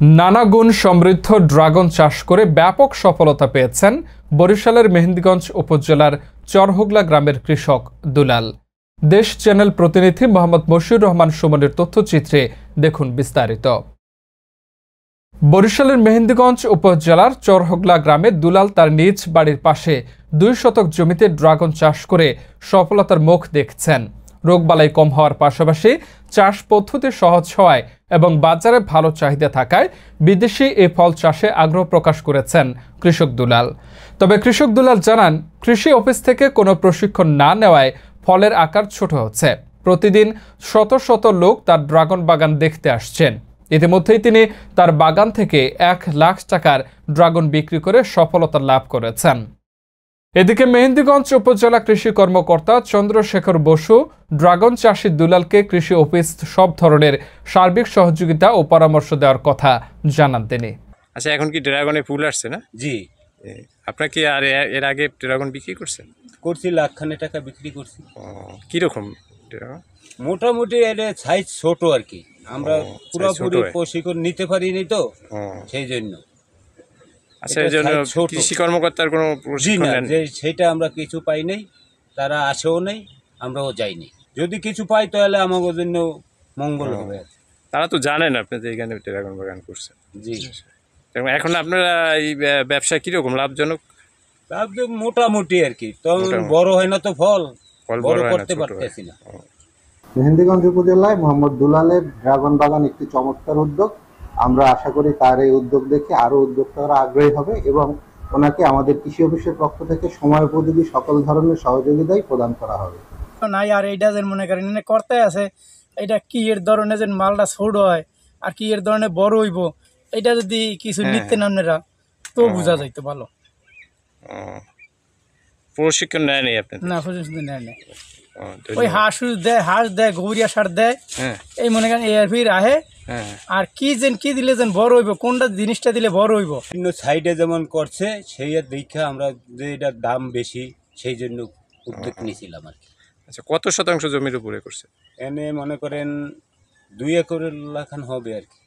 নানা গুণ সমৃদ্ধ ড্রাগন চাষ করে ব্যাপক সফলতা পেয়েছেন বরিশালের মেহেন্দিগঞ্জ উপজেলার চরহোগলা গ্রামের কৃষক দুলাল। দেশ চ্যানেল প্রতিনিধি মোহাম্মদ মশিউর রহমান সুমনের তথ্যচিত্রে দেখুন বিস্তারিত। বরিশালের মেহেন্দিগঞ্জ উপজেলার চরহোগলা গ্রামে দুলাল তার নিজ বাড়ির পাশে 2 শতক জমিতে ড্রাগন চাষ করে সফলতার মুখ দেখছেন। রোগবালাই কম হওয়ার পাশাপাশি চাষ পদ্ধতি সহজ হওয়ায় এবং বাজারে ভালো চাহিদা থাকায় বিদেশি এই ফল চাষে আগ্রহ প্রকাশ করেছেন কৃষক দুলাল। তবে কৃষক দুলাল জানান, কৃষি অফিস থেকে কোনো প্রশিক্ষণ না নেওয়ায় ফলের আকার ছোট হচ্ছে। প্রতিদিন শত শত লোক তার ড্রাগন বাগান দেখতে আসছেন। ইতিমধ্যেই তিনি তার বাগান থেকে 1 লাখ টাকার ড্রাগন বিক্রি করে সফলতা লাভ করেছেন। এদিকে মেহেন্দিগঞ্জ উপজেলা কৃষি কর্মকর্তা চন্দ্রশেখর বসু ড্রাগন চাষী দুলালকে কৃষি অফিস সব ধরনের সার্বিক সহযোগিতা ও পরামর্শ দেওয়ার কথা জানান তিনি। আচ্ছা, এখন কি ড্রাগনে ফুল আসছে না? জি। আপনার কি আর এর আগে ড্রাগন বিক্রি করছেন? করছি, লাখখানে টাকা বিক্রি করছি। কিরকম? মোটামুটি এটা সাইজ ছোট আর কি, আমরা পুরোপুরি প্রশিক্ষণ নিতে পারিনি তো, সেই জন্য। আচ্ছা, এই জন্য কৃষি কর্মকর্তার কোনো প্রশিক্ষণ নেন? সেটা আমরা কিছু পাই নাই, তারা আসেও নাই, আমরাও যাইনি। যদি কিছু পাই তাহলে আমাদের জন্য মঙ্গল হবে। তারা তো জানেন আপনি যে এখানে ড্রাগন বাগান করছেন। জি। এখন আপনারা এই ব্যবসা কিরকম লাভজনক? মোটামুটি আর কি, তো বড় হয় না তো, ফল বড় করতে পারতেছি না। মেহেন্দিগঞ্জ উপজেলায় মোহাম্মদ দুলালের ড্রাগন বাগান একটি চমৎকার উদ্যোগ। আমরা আশা করি তার এই উদ্যোগ দেখে আরো উদ্যোক্তারা আগ্রহী হবে এবং ওনাকে আমাদের কৃষি অফিসের পক্ষ থেকে সময় উপযোগী সকল ধরনের সহযোগিতাই প্রদান করা হবে। নাই আর এইটা যে মনে করেন করতে আছে, এটা কি এর ধরনের যে মালটা ছোট হয় আর কি এর ধরনের বড় হইব, এটা যদি কিছু নিতে নামনেরা তো বোঝা যাইতো ভালো। প্রশিক্ষণ নেয় নাই আপনি? না, প্রশিক্ষণ নেয় নাই। ওই হাঁস দেয়, গোবরিয়া সার দেয়, এই মনে করেন এর আহে। আর কি দিলে যেন বড় হইব, কোনটা জিনিসটা দিলে বড় হইব। বিভিন্ন সাইডে যেমন করছে সেই দেখে আমরা যে এটার দাম বেশি, সেই জন্য উদ্যোগ নিয়েছিলাম আর কি। আচ্ছা, কত শতাংশ জমির উপরে করছে? এনে মনে করেন 2 একরের লাখান হবে আর কি।